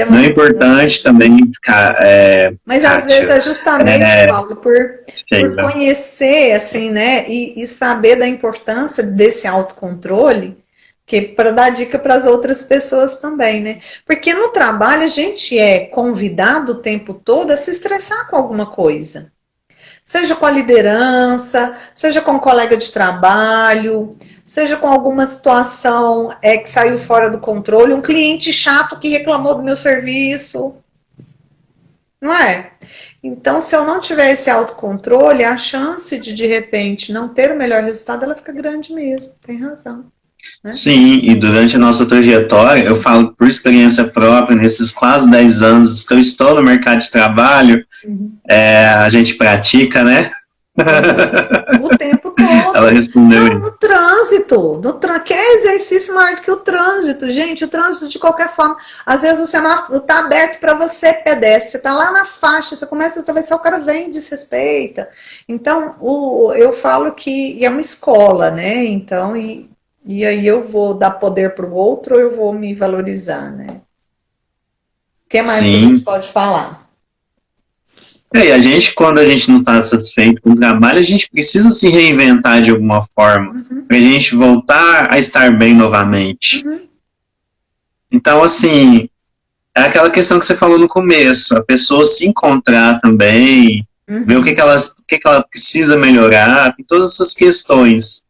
Não é importante também ficar. Mas às vezes é justamente, Paulo, por conhecer, assim, né, e saber da importância desse autocontrole, que para dar dica para as outras pessoas também, né? Porque no trabalho a gente é convidado o tempo todo a se estressar com alguma coisa. Seja com a liderança, seja com um colega de trabalho, seja com alguma situação que saiu fora do controle, um cliente chato que reclamou do meu serviço. Não é? Então, se eu não tiver esse autocontrole, a chance de repente, não ter o melhor resultado, ela fica grande mesmo. Tem razão. Né? Sim, e durante a nossa trajetória, eu falo por experiência própria, nesses quase 10 anos que eu estou no mercado de trabalho, a gente pratica, né? O tempo todo. Ela respondeu. Não, no trânsito. Que é exercício maior do que o trânsito, gente. O trânsito, de qualquer forma. Às vezes o semáforo está aberto para você, pedestre. Você está lá na faixa, você começa a atravessar, o cara vem e desrespeita. Então, eu falo que é uma escola, né? Então, e aí eu vou dar poder para o outro ou eu vou me valorizar, né? O que mais que a gente pode falar? E a gente, quando a gente não está satisfeito com o trabalho, a gente precisa se reinventar de alguma forma, para a gente voltar a estar bem novamente. Então, assim, é aquela questão que você falou no começo, a pessoa se encontrar também, ver o que ela precisa melhorar, tem todas essas questões.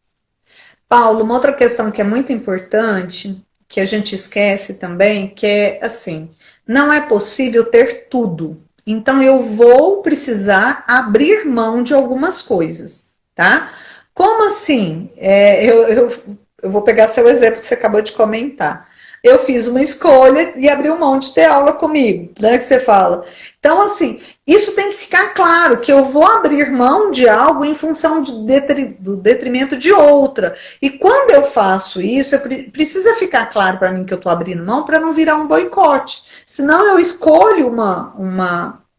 Paulo, uma outra questão que é muito importante, que a gente esquece também, que é assim, não é possível ter tudo. Então, eu vou precisar abrir mão de algumas coisas, tá? Como assim? Eu vou pegar seu exemplo que você acabou de comentar. Eu fiz uma escolha e abri mão de ter aula comigo, né? Que você fala. Então, assim, isso tem que ficar claro, que eu vou abrir mão de algo em função do detrimento de outra. E quando eu faço isso, precisa ficar claro para mim que eu estou abrindo mão para não virar um boicote. Senão eu escolho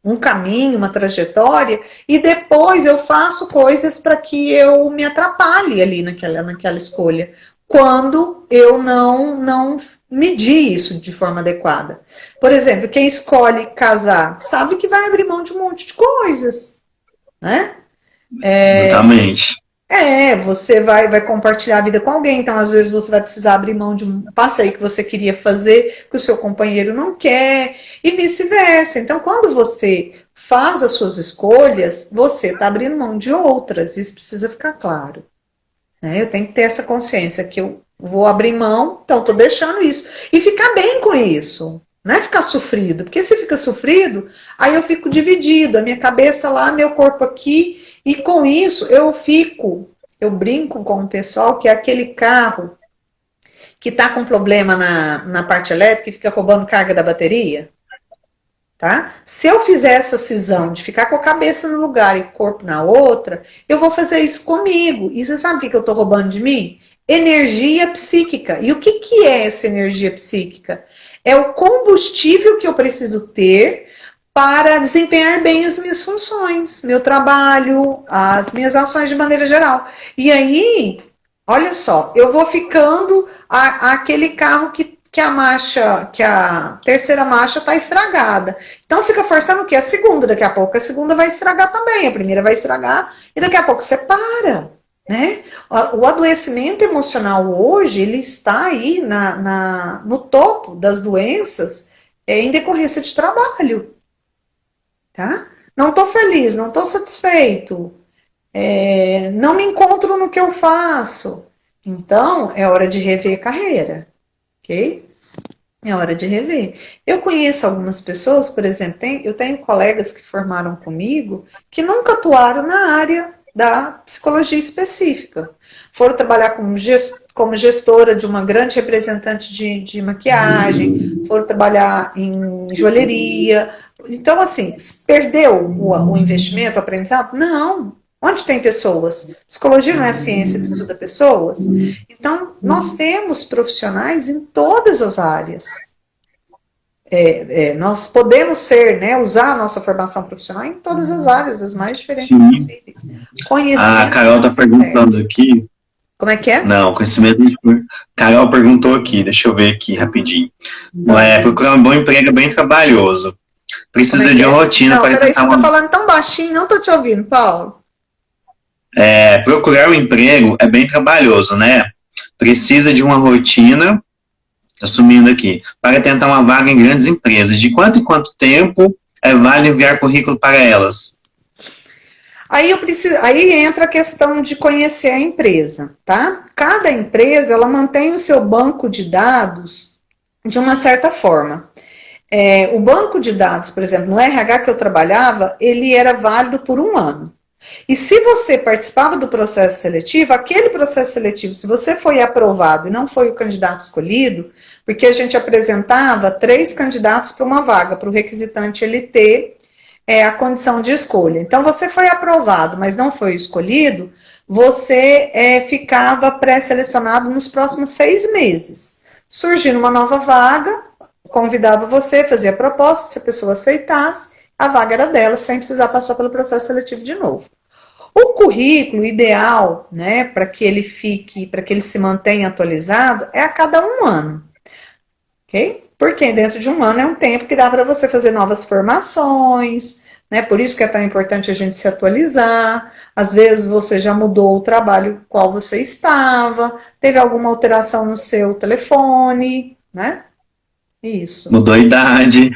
um caminho, uma trajetória, e depois eu faço coisas para que eu me atrapalhe ali naquela escolha. Quando eu não medir isso de forma adequada. Por exemplo, quem escolhe casar sabe que vai abrir mão de um monte de coisas, né? Exatamente. Você vai compartilhar a vida com alguém, então às vezes você vai precisar abrir mão de um passeio que você queria fazer, que o seu companheiro não quer, e vice-versa. Então, quando você faz as suas escolhas, você está abrindo mão de outras, isso precisa ficar claro, né? Eu tenho que ter essa consciência que eu vou abrir mão, então estou deixando isso. E ficar bem com isso, não é ficar sofrido, porque se fica sofrido, aí eu fico dividido, a minha cabeça lá, meu corpo aqui, e com isso eu brinco com o pessoal que é aquele carro que está com problema na parte elétrica e fica roubando carga da bateria. Tá? Se eu fizer essa cisão de ficar com a cabeça no lugar e o corpo na outra, eu vou fazer isso comigo. E você sabe o que eu estou roubando de mim? Energia psíquica. E o que é essa energia psíquica? É o combustível que eu preciso ter para desempenhar bem as minhas funções, meu trabalho, as minhas ações de maneira geral. E aí, olha só, eu vou ficando aquele carro que a terceira marcha está estragada. Então fica forçando o quê? A segunda, daqui a pouco a segunda vai estragar também, a primeira vai estragar, e daqui a pouco você para, né? O adoecimento emocional hoje, ele está aí no topo das doenças em decorrência de trabalho, tá? Não estou feliz, não estou satisfeito, não me encontro no que eu faço. Então, é hora de rever carreira. Ok? É hora de rever. Eu conheço algumas pessoas, por exemplo, eu tenho colegas que formaram comigo que nunca atuaram na área da psicologia específica. Foram trabalhar como gestora de uma grande representante de maquiagem, foram trabalhar em joalheria. Então, assim, perdeu o investimento, o aprendizado? Não. Onde tem pessoas? Psicologia não é a ciência que estuda pessoas? Então, nós temos profissionais em todas as áreas. Nós podemos ser, né, usar a nossa formação profissional em todas as áreas, as mais diferentes possíveis. A Carol está perguntando aqui. Como é que é? Não, conhecimento. Carol perguntou aqui, deixa eu ver aqui rapidinho. Procurar um bom emprego é bem trabalhoso. Precisa de uma rotina para tentar. Peraí, você está falando tão baixinho, não estou te ouvindo, Paulo. Procurar um emprego é bem trabalhoso, né? Precisa de uma rotina, assumindo aqui, para tentar uma vaga em grandes empresas. De quanto em quanto tempo vale enviar currículo para elas? Aí entra a questão de conhecer a empresa, tá? Cada empresa, ela mantém o seu banco de dados de uma certa forma. O banco de dados, por exemplo, no RH que eu trabalhava, ele era válido por 1 ano. E se você participava do processo seletivo, aquele processo seletivo, se você foi aprovado e não foi o candidato escolhido, porque a gente apresentava 3 candidatos para uma vaga, para o requisitante ele ter a condição de escolha. Então, você foi aprovado, mas não foi escolhido, você ficava pré-selecionado nos próximos 6 meses. Surgindo uma nova vaga, convidava você, fazia a proposta, se a pessoa aceitasse, a vaga era dela, sem precisar passar pelo processo seletivo de novo. O currículo ideal, né, para que ele se mantenha atualizado, é a cada 1 ano. Ok? Porque dentro de 1 ano é um tempo que dá para você fazer novas formações, né? Por isso que é tão importante a gente se atualizar. Às vezes você já mudou o trabalho qual você estava, teve alguma alteração no seu telefone, né? Isso. Mudou a idade.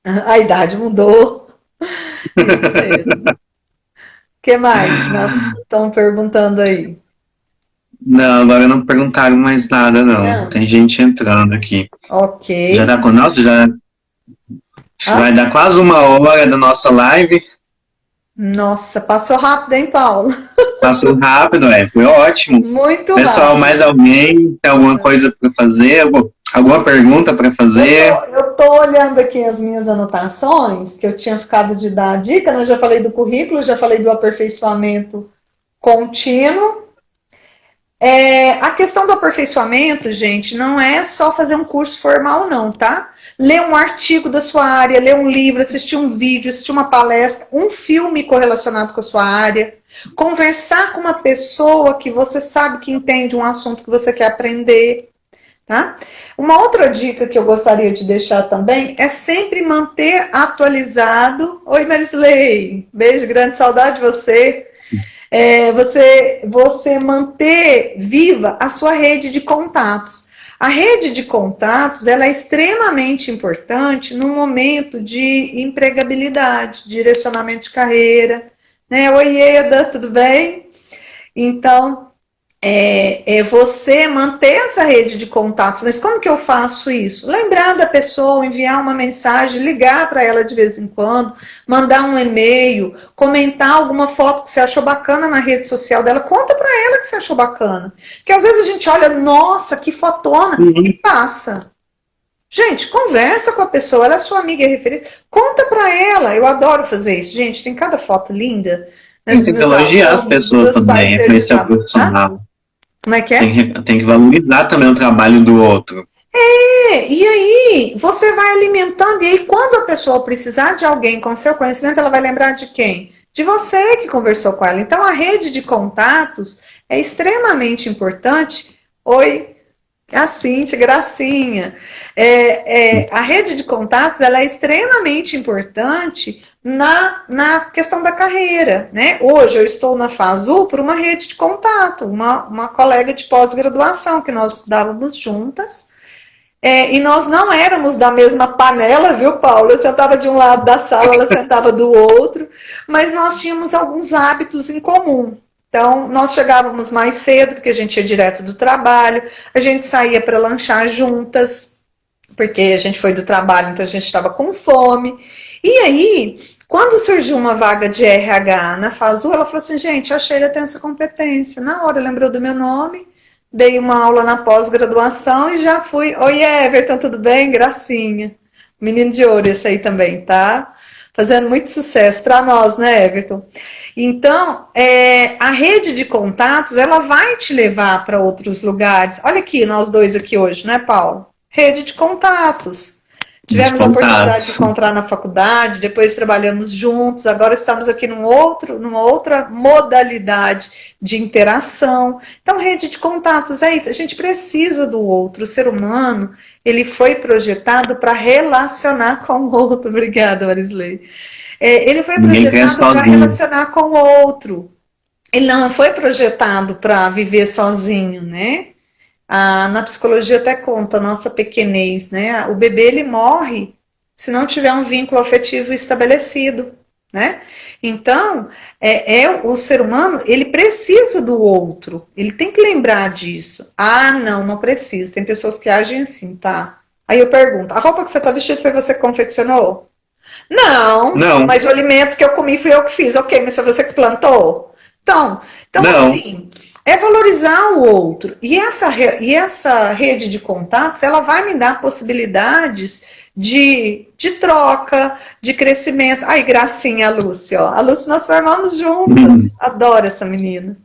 A idade mudou. Isso mesmo. O que mais nós estão perguntando aí? Não, agora não perguntaram mais nada, não. Tem gente entrando aqui. Ok. Já dá com nós? Vai dar quase 1 hora da nossa live. Nossa, passou rápido, hein, Paulo? Passou rápido, foi ótimo. Muito Pessoal, rápido. Mais alguém tem alguma coisa para fazer? Alguma pergunta para fazer? Eu tô olhando aqui as minhas anotações, que eu tinha ficado de dar a dica, né? Eu já falei do currículo, já falei do aperfeiçoamento contínuo. A questão do aperfeiçoamento, gente, não é só fazer um curso formal, não, tá? Ler um artigo da sua área, ler um livro, assistir um vídeo, assistir uma palestra, um filme correlacionado com a sua área, conversar com uma pessoa que você sabe que entende um assunto que você quer aprender, tá? Uma outra dica que eu gostaria de deixar também é sempre manter atualizado. Oi, Marisley, beijo grande, saudade de você. Você manter viva a sua rede de contatos. A rede de contatos, ela é extremamente importante no momento de empregabilidade, direcionamento de carreira, né? Oi, Eda, tudo bem? Então, você manter essa rede de contatos. Mas como que eu faço isso? Lembrar da pessoa, enviar uma mensagem, ligar para ela de vez em quando, mandar um e-mail, comentar alguma foto que você achou bacana na rede social dela, conta para ela que você achou bacana. Porque às vezes a gente olha, nossa, que fotona, e passa. Gente, conversa com a pessoa, ela é sua amiga e referência, conta para ela. Eu adoro fazer isso, gente, tem cada foto linda, né, dos Tem que meus elogiar as alunos, dos pessoas meus também, parceiros de reconhecer o trabalho. profissional. Como é que é? Tem que valorizar também o trabalho do outro. E aí você vai alimentando, e aí quando a pessoa precisar de alguém com seu conhecimento, ela vai lembrar de quem? De você que conversou com ela. Então a rede de contatos é extremamente importante. Oi, a Cíntia, gracinha. A rede de contatos ela é extremamente importante na questão da carreira, né? Hoje eu estou na FASU por uma rede de contato, uma colega de pós-graduação que nós estudávamos juntas, e nós não éramos da mesma panela, viu, Paulo? Eu sentava de um lado da sala, ela sentava do outro, mas nós tínhamos alguns hábitos em comum. Então, nós chegávamos mais cedo, porque a gente ia direto do trabalho, a gente saía para lanchar juntas, porque a gente foi do trabalho, então a gente estava com fome. E aí, quando surgiu uma vaga de RH na FASU, ela falou assim, gente, a Sheila tem essa competência. Na hora lembrou do meu nome, dei uma aula na pós-graduação e já fui. Oi, Everton, tudo bem? Gracinha. Menino de ouro esse aí também, tá? Fazendo muito sucesso para nós, né, Everton? Então, a rede de contatos, ela vai te levar para outros lugares. Olha aqui, nós dois aqui hoje, né, Paulo? Rede de contatos. Tivemos a oportunidade de encontrar na faculdade, depois trabalhamos juntos, agora estamos aqui numa outra modalidade de interação. Então, rede de contatos é isso, a gente precisa do outro. O ser humano, ele foi projetado para relacionar com o outro. Obrigada, Marisley. Ele foi projetado para relacionar com o outro. Ele não foi projetado para viver sozinho, né? Na psicologia até conta a nossa pequenez, né? O bebê ele morre se não tiver um vínculo afetivo estabelecido, né? Então, o ser humano, ele precisa do outro, ele tem que lembrar disso. Ah, não precisa. Tem pessoas que agem assim, tá? Aí eu pergunto, a roupa que você tá vestindo foi você que confeccionou? Não, mas o alimento que eu comi fui eu que fiz. Ok, mas foi você que plantou? Então assim, é valorizar o outro. E essa rede de contatos, ela vai me dar possibilidades de troca, de crescimento. Ai, gracinha, a Lúcia. Ó. A Lúcia nós formamos juntas. Adoro essa menina.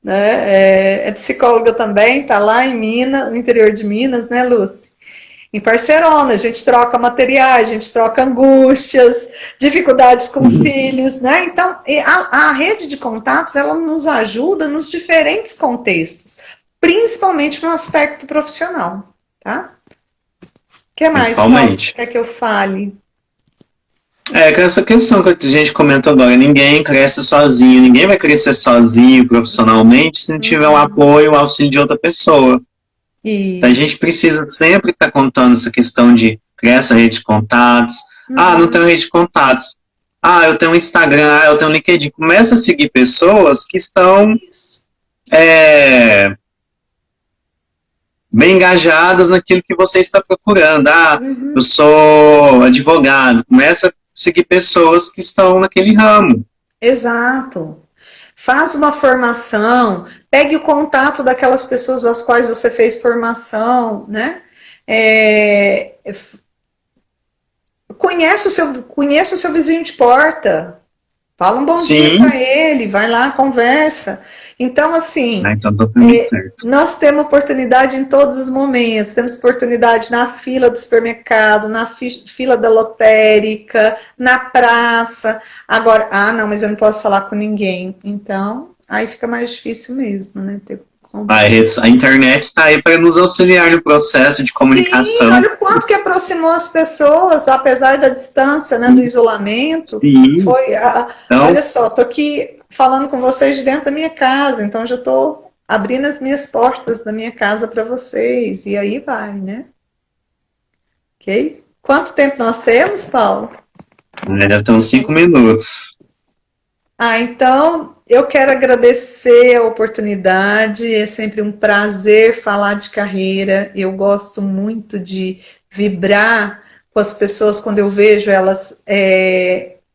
Né? É psicóloga também, tá lá em Minas, no interior de Minas, né, Lúcia? Em parcerona, a gente troca materiais, a gente troca angústias, dificuldades com filhos, né? Então, a rede de contatos, ela nos ajuda nos diferentes contextos, principalmente no aspecto profissional, tá? O que mais, Paulo, que quer que eu fale? Com essa questão que a gente comentou agora, ninguém cresce sozinho, ninguém vai crescer sozinho profissionalmente se não tiver o apoio, o auxílio de outra pessoa. Isso. Então a gente precisa sempre estar contando essa questão de criar essa rede de contatos. Não tenho rede de contatos. Eu tenho um Instagram, eu tenho um LinkedIn. Começa a seguir pessoas que estão bem engajadas naquilo que você está procurando. Eu sou advogado. Começa a seguir pessoas que estão naquele ramo. Exato. Faz uma formação, pegue o contato daquelas pessoas às quais você fez formação, né? Conheça o seu vizinho de porta, fala um bom dia para ele, vai lá, conversa. Então, assim, nós temos oportunidade em todos os momentos. Temos oportunidade na fila do supermercado, na fila da lotérica, na praça. Agora, não, mas eu não posso falar com ninguém. Então, aí fica mais difícil mesmo, né? Ter A internet está aí para nos auxiliar no processo de comunicação. Sim, olha o quanto que aproximou as pessoas, apesar da distância, né, do isolamento. Sim. Então, olha só, estou aqui falando com vocês de dentro da minha casa, então já estou abrindo as minhas portas da minha casa para vocês, e aí vai, né? Ok? Quanto tempo nós temos, Paulo? Deve ter uns 5 minutos. Então, eu quero agradecer a oportunidade, é sempre um prazer falar de carreira, eu gosto muito de vibrar com as pessoas quando eu vejo elas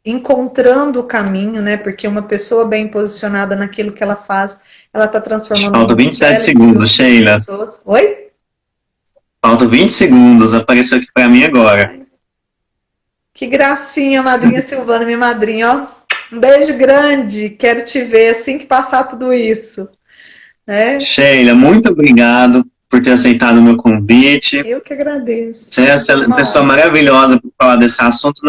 encontrando o caminho, né? Porque uma pessoa bem posicionada naquilo que ela faz, ela está transformando... Falta 27 segundos, Sheila. Pessoas. Oi? Falta 20 segundos, apareceu aqui para mim agora. Que gracinha, madrinha Silvana, minha madrinha, ó. Um beijo grande, quero te ver assim que passar tudo isso. Né? Sheila, muito obrigado por ter aceitado o meu convite. Eu que agradeço. Você é uma pessoa maravilhosa para falar desse assunto.